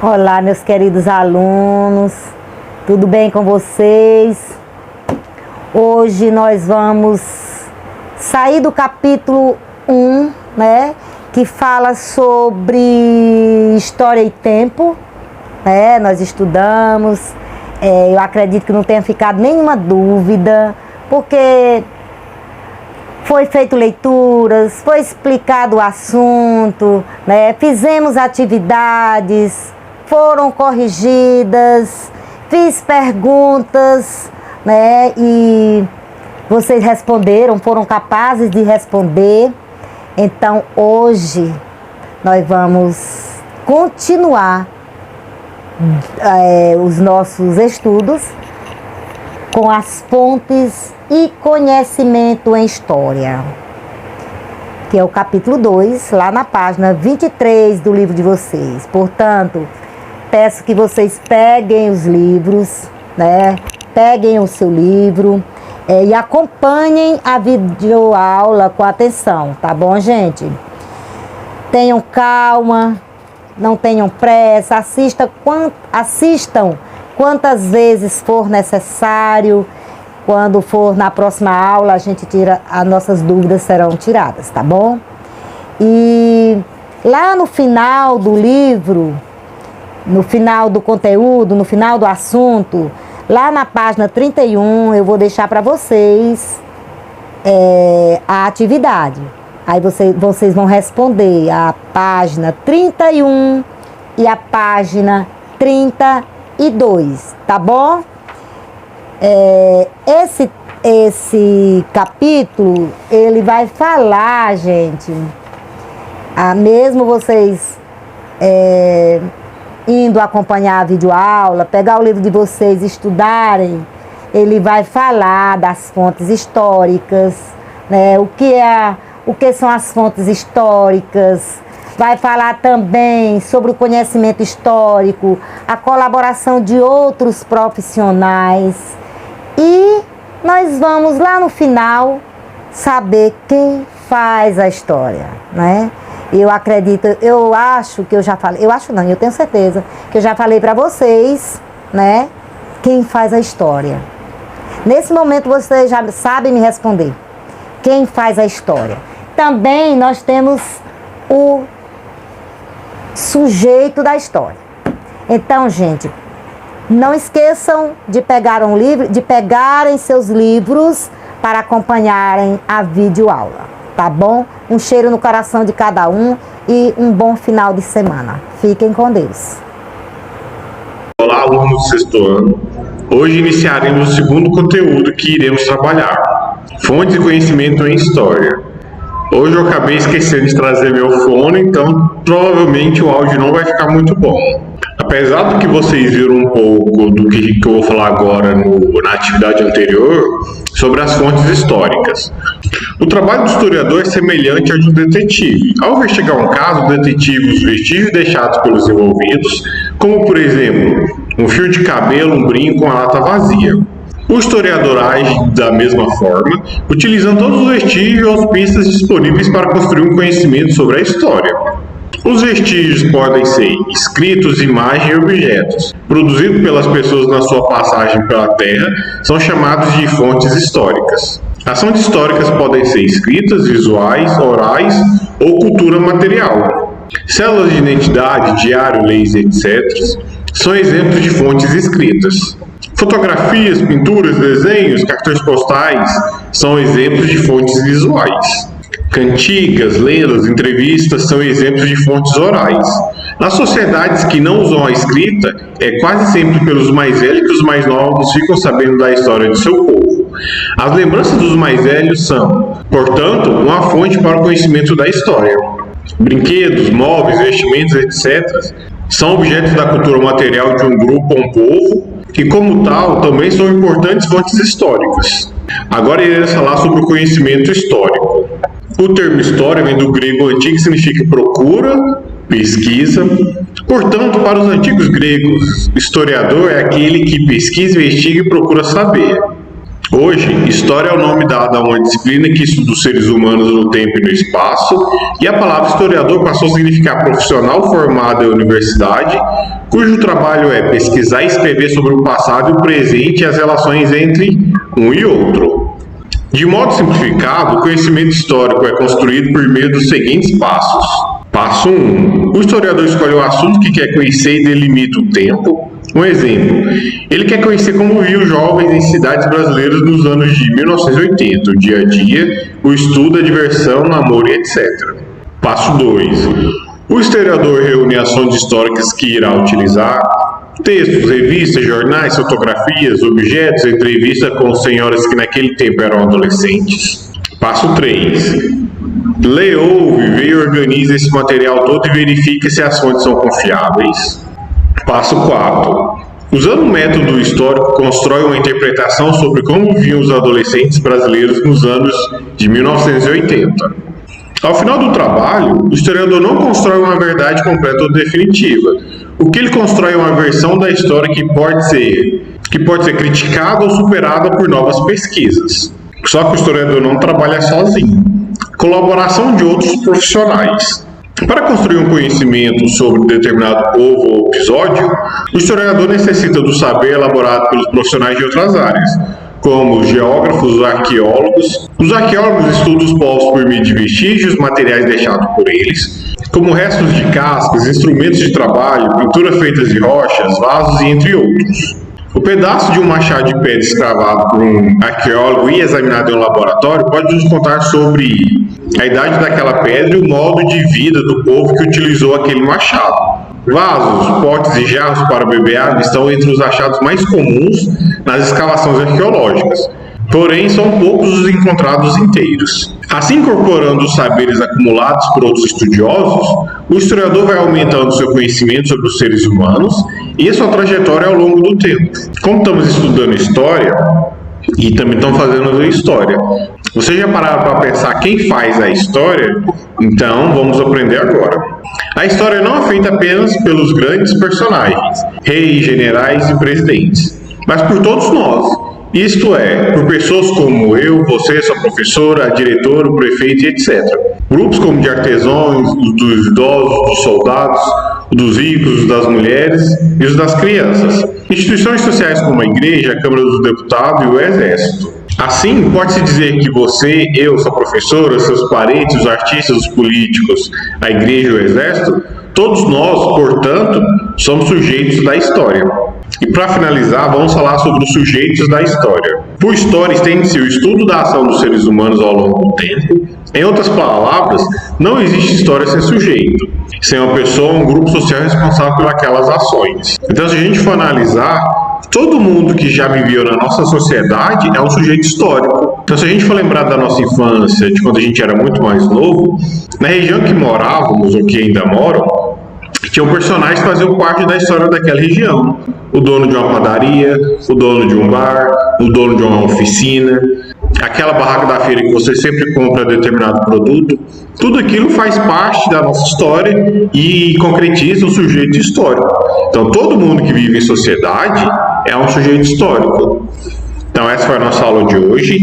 Olá, meus queridos alunos, tudo bem com vocês? Hoje nós vamos sair do capítulo 1, né, que fala sobre história e tempo, né? Nós estudamos, eu acredito que não tenha ficado nenhuma dúvida, porque foi feito leituras, foi explicado o assunto, né? Fizemos atividades, foram corrigidas, fiz perguntas, né? E vocês responderam, foram capazes de responder. Então, hoje, nós vamos continuar os nossos estudos com as fontes e conhecimento em história, que é o capítulo 2, lá na página 23 do livro de vocês. Portanto, peço que vocês peguem os livros, né? Peguem o seu livro e acompanhem a videoaula com atenção, tá bom, gente? Tenham calma, não tenham pressa, assistam quantas vezes for necessário. Quando for na próxima aula, a gente tira, as nossas dúvidas serão tiradas, tá bom? E lá no final do livro, no final do conteúdo, no final do assunto, lá na página 31, eu vou deixar para vocês a atividade. Aí vocês vão responder a página 31 e a página 32, tá bom? Esse capítulo, ele vai falar, gente, mesmo vocês indo acompanhar a videoaula, pegar o livro de vocês, estudarem, ele vai falar das fontes históricas, né? O que são as fontes históricas, vai falar também sobre o conhecimento histórico, a colaboração de outros profissionais. E nós vamos lá no final saber quem faz a história, né? Eu acredito, eu acho que eu já falei, eu tenho certeza que eu já falei para vocês, né? Quem faz a história. Nesse momento vocês já sabem me responder. Quem faz a história? Também nós temos o sujeito da história. Então, gente, não esqueçam de pegarem seus livros para acompanharem a videoaula, tá bom? Um cheiro no coração de cada um e um bom final de semana. Fiquem com Deus. Olá, alunos do sexto ano. Hoje iniciaremos o segundo conteúdo que iremos trabalhar: fontes de conhecimento em história. Hoje eu acabei esquecendo de trazer meu fone, então provavelmente o áudio não vai ficar muito bom. Apesar do que vocês viram um pouco do que eu vou falar agora na atividade anterior, sobre as fontes históricas. O trabalho do historiador é semelhante ao de um detetive. Ao investigar um caso, o detetive os vestígios deixados pelos envolvidos, como por exemplo, um fio de cabelo, um brinco, uma lata vazia. O historiador age da mesma forma, utilizando todos os vestígios ou as pistas disponíveis para construir um conhecimento sobre a história. Os vestígios podem ser escritos, imagens e objetos, produzidos pelas pessoas na sua passagem pela Terra, são chamados de fontes históricas. As fontes históricas podem ser escritas, visuais, orais ou cultura material. Células de identidade, diário, leis, etc., são exemplos de fontes escritas. Fotografias, pinturas, desenhos, cartões postais são exemplos de fontes visuais. Cantigas, lendas, entrevistas são exemplos de fontes orais. Nas sociedades que não usam a escrita, é quase sempre pelos mais velhos que os mais novos ficam sabendo da história de seu povo. As lembranças dos mais velhos são, portanto, uma fonte para o conhecimento da história. Brinquedos, móveis, vestimentos, etc., são objetos da cultura material de um grupo ou um povo, e como tal, também são importantes fontes históricas. Agora iremos falar sobre o conhecimento histórico. O termo história vem do grego antigo e significa procura, pesquisa. Portanto, para os antigos gregos, historiador é aquele que pesquisa, investiga e procura saber. Hoje, história é o nome dado a uma disciplina que estuda os seres humanos no tempo e no espaço, e a palavra historiador passou a significar profissional formado em universidade, cujo trabalho é pesquisar e escrever sobre o passado e o presente e as relações entre um e outro. De modo simplificado, o conhecimento histórico é construído por meio dos seguintes passos. Passo 1. O historiador escolhe o assunto que quer conhecer e delimita o tempo. Um exemplo, ele quer conhecer como viviam os jovens em cidades brasileiras nos anos de 1980, o dia a dia, o estudo, a diversão, o namoro e etc. Passo 2. O historiador reúne as fontes históricas que irá utilizar, textos, revistas, jornais, fotografias, objetos, entrevistas com senhoras que naquele tempo eram adolescentes. Passo 3. Lê, ouve, vê e organiza esse material todo e verifica se as fontes são confiáveis. Passo 4. Usando o método histórico, constrói uma interpretação sobre como viviam os adolescentes brasileiros nos anos de 1980. Ao final do trabalho, o historiador não constrói uma verdade completa ou definitiva. O que ele constrói é uma versão da história que pode ser criticada ou superada por novas pesquisas. Só que o historiador não trabalha sozinho. Colaboração de outros profissionais. Para construir um conhecimento sobre um determinado povo ou episódio, o historiador necessita do saber elaborado pelos profissionais de outras áreas, como os geógrafos, os arqueólogos. Os arqueólogos estudam os povos por meio de vestígios, materiais deixados por eles, como restos de cascas, instrumentos de trabalho, pinturas feitas de rochas, vasos e entre outros. O pedaço de um machado de pedra escavado por um arqueólogo e examinado em um laboratório pode nos contar sobre a idade daquela pedra e o modo de vida do povo que utilizou aquele machado. Vasos, potes e jarros para beber água estão entre os achados mais comuns nas escavações arqueológicas, porém são poucos os encontrados inteiros. Assim, incorporando os saberes acumulados por outros estudiosos, o historiador vai aumentando seu conhecimento sobre os seres humanos e sua trajetória ao longo do tempo. Como estamos estudando história e também estamos fazendo história, vocês já pararam para pensar quem faz a história? Então, vamos aprender agora. A história não é feita apenas pelos grandes personagens, reis, generais e presidentes, mas por todos nós. Isto é, por pessoas como eu, você, sua professora, a diretora, o prefeito e etc. Grupos como de artesãos, dos idosos, dos soldados, dos ricos, das mulheres e os das crianças. Instituições sociais como a igreja, a Câmara dos Deputados e o Exército. Assim, pode-se dizer que você, eu, sua professora, seus parentes, os artistas, os políticos, a igreja e o exército, todos nós, portanto, somos sujeitos da história. E para finalizar, vamos falar sobre os sujeitos da história. Por história, entende-se o estudo da ação dos seres humanos ao longo do tempo. Em outras palavras, não existe história sem sujeito, sem uma pessoa ou um grupo social responsável por aquelas ações. Então, se a gente for analisar, todo mundo que já viveu na nossa sociedade é um sujeito histórico. Então, se a gente for lembrar da nossa infância, de quando a gente era muito mais novo, na região que morávamos, ou que ainda moram, tinham personagens que faziam parte da história daquela região. O dono de uma padaria, o dono de um bar, o dono de uma oficina, aquela barraca da feira que você sempre compra determinado produto. Tudo aquilo faz parte da nossa história e concretiza o sujeito histórico. Então, todo mundo que vive em sociedade é um sujeito histórico. Então, essa foi a nossa aula de hoje.